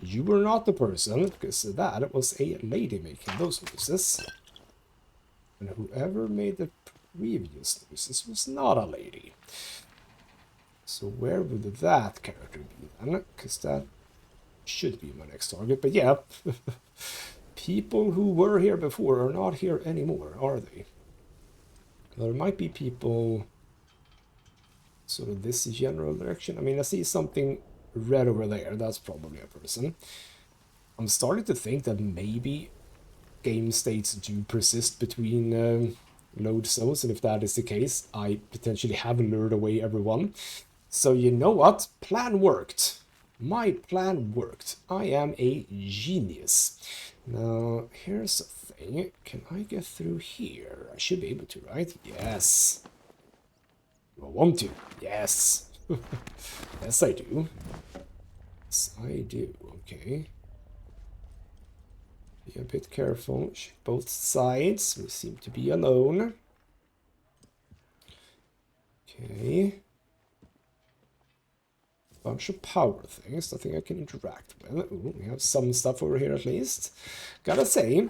You were not the person, because that was a lady making those noises. And whoever made the previous noises was not a lady. So where would that character be then? Because that should be my next target. But yeah, people who were here before are not here anymore, are they? There might be people sort of this general direction. I mean, I see something red over there. That's probably a person. I'm starting to think that maybe game states do persist between load zones, and if that is the case, I potentially have lured away everyone. So you know what? Plan worked. My plan worked. I am a genius. Now, here's the thing. Can I get through here? I should be able to, right? Yes. Do I want to? Yes. Yes, I do. Yes, I do. Okay. Be a bit careful. Shoot both sides. We seem to be alone. Okay. Bunch of power things. Nothing I can interact with. Ooh, we have some stuff over here at least. Gotta say,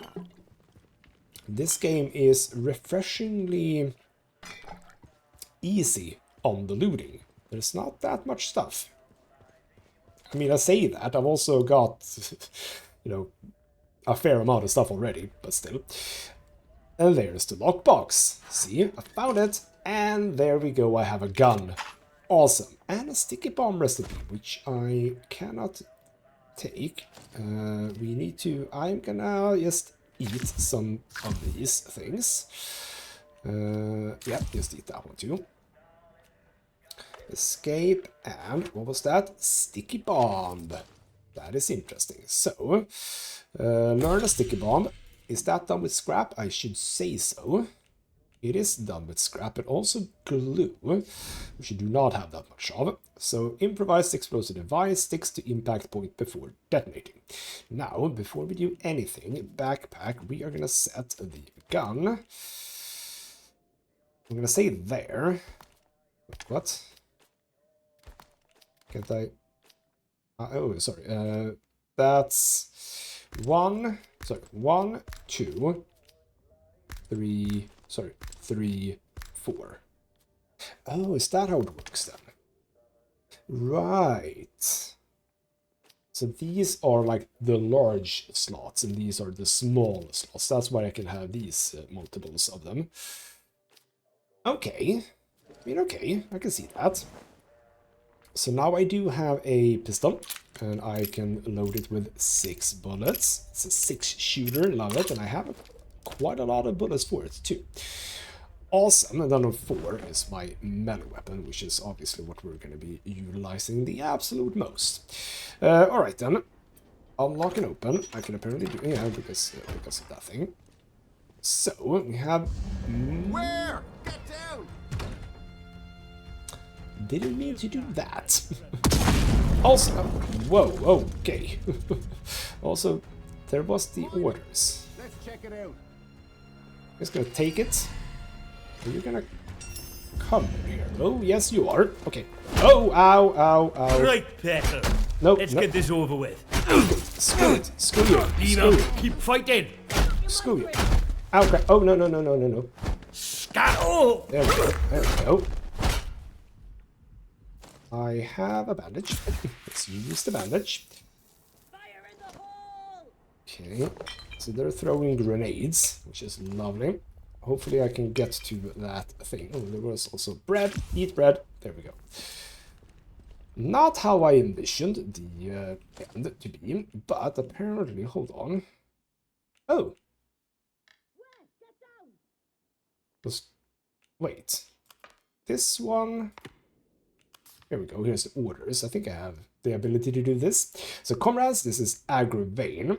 this game is refreshingly easy on the looting. There's not that much stuff. I mean, I say that. I've also got, you know, a fair amount of stuff already, but still. And there's the lockbox. See, I found it. And there we go, I have a gun. Awesome. And a sticky bomb recipe, which I cannot take. We need to... I'm gonna just eat some of these things. Yeah, just eat that one too. Escape, and what was that? Sticky bomb. That is interesting. So, learn a sticky bomb. Is that done with scrap? I should say so. It is done with scrap, and also glue, which you do not have that much of. So, improvised explosive device sticks to impact point before detonating. Now, before we do anything, backpack, we are going to set the gun. I'm going to say there. What? Can't I? Oh, sorry. That's 1, 2, 3, 3, 4. Oh, is that how it works then? Right. So these are like the large slots, and these are the small slots. That's why I can have these multiples of them. Okay. I mean, okay, I can see that. So now I do have a pistol, and I can load it with 6 bullets. It's a 6-shooter, love it, and I have quite a lot of bullets for it too. Awesome, and then on 4 is my melee weapon, which is obviously what we're going to be utilizing the absolute most. Alright then, unlock and open. I can apparently do, yeah, because of that thing. So, we have... Where? Get down! Didn't mean to do that. Also, whoa, okay. Also, there was the orders. Let's check it out. Just gonna take it. Are you gonna come here? Oh, yes, you are. Okay. Oh, ow. Right, Peter. Nope. Let's get this over with. Screw it. Screw you. Screw you. Keep fighting. Screw you. Ow, crap. Oh, no. Scuttle. There we go. There we go. I have a bandage. Let's use the bandage. Fire in the hole! Okay. So they're throwing grenades, which is lovely. Hopefully I can get to that thing. Oh, there was also bread. Eat bread. There we go. Not how I envisioned the end to be, but apparently, hold on. Oh. Wait. This one... Here we go, here's the orders. I think I have the ability to do this. So, comrades, this is Aggravain.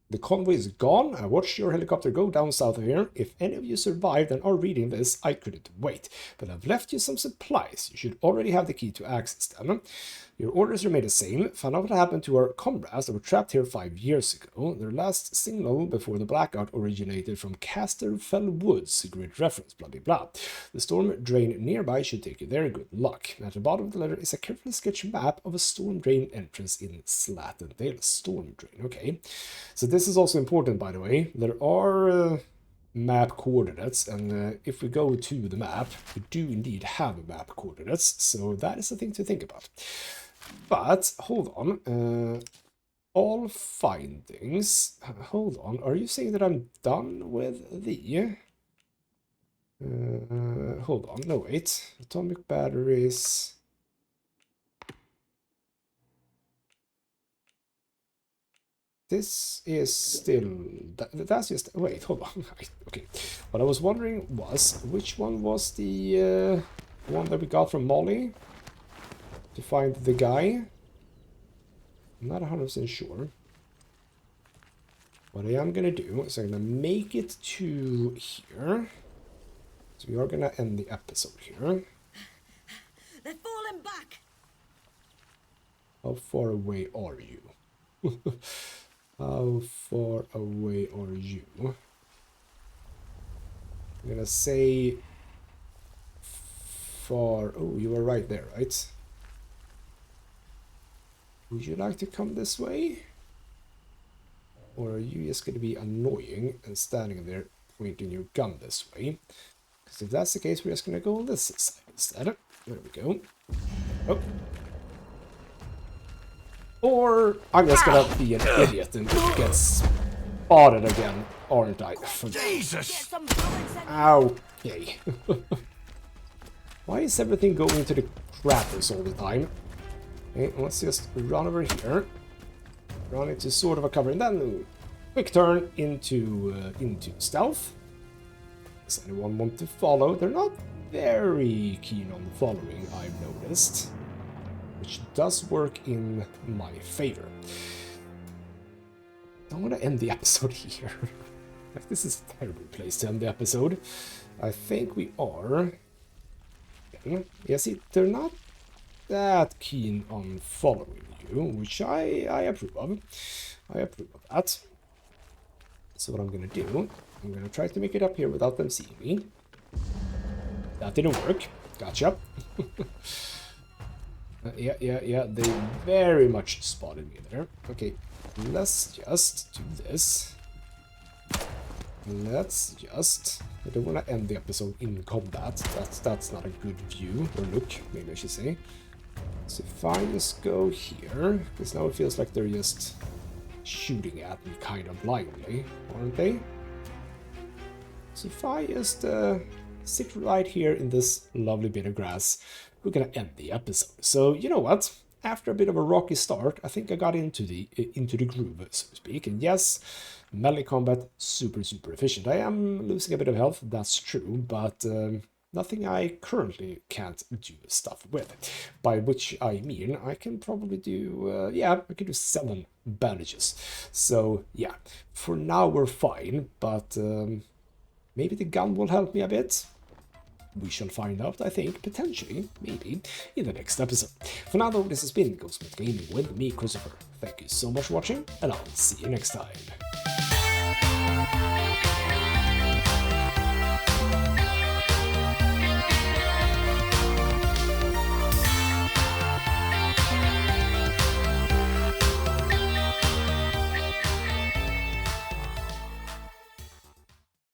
The convoy is gone. I watched your helicopter go down south of here. If any of you survived and are reading this, I couldn't wait. But I've left you some supplies. You should already have the key to access them. Your orders remain the same. Found out what happened to our comrades that were trapped here 5 years ago. Their last signal before the blackout originated from Casterfell Woods. Great reference, blah, blah, blah. The storm drain nearby should take you there. Good luck. At the bottom of the letter is a carefully sketched map of a storm drain entrance in Slattendale. Storm drain, okay. So this is also important, by the way. There are map coordinates, and if we go to the map, we do indeed have map coordinates, so that is a thing to think about. But, hold on, all findings, hold on, are you saying that I'm done with the, hold on, no wait, atomic batteries, this is still, that's just, wait, hold on, okay, what I was wondering was, which one was the one that we got from Molly? To find the guy. I'm not 100% sure. What I am gonna do is I'm gonna make it to here. So we are gonna end the episode here. They're falling back! How far away are you? How far away are you? I'm gonna say far. Oh, you were right there, right? Would you like to come this way? Or are you just going to be annoying and standing there pointing your gun this way? Because if that's the case, we're just going to go on this side instead. There we go. Oh. Or I'm just going to be an idiot and get spotted again, aren't I? Jesus! Okay. Why is everything going to the crappers all the time? Okay, let's just run over here. Run into sort of a cover, and then quick turn into stealth. Does anyone want to follow? They're not very keen on following, I've noticed. Which does work in my favor. Don't want to end the episode here. This is a terrible place to end the episode. I think we are... Yeah, see, they're not that keen on following you, which I approve of. I approve of that. So what I'm gonna do, I'm gonna try to make it up here without them seeing me. That didn't work. Gotcha. Yeah, they very much spotted me there. Okay, let's just do this. Let's just... I don't want to end the episode in combat. That's not a good view, or look, maybe I should say. So if I just go here, because now it feels like they're just shooting at me kind of blindly, aren't they? So if I just sit right here in this lovely bit of grass, we're gonna end the episode. So you know what? After a bit of a rocky start, I think I got into the groove, so to speak. And yes, melee combat, super efficient. I am losing a bit of health, that's true, but nothing I currently can't do stuff with. By which I mean, I can probably do, yeah, I can do 7 bandages. So yeah, for now we're fine, but maybe the gun will help me a bit. We shall find out, I think, potentially, maybe, in the next episode. For now though, this has been ghostmutgaming with me, Christopher. Thank you so much for watching, and I'll see you next time.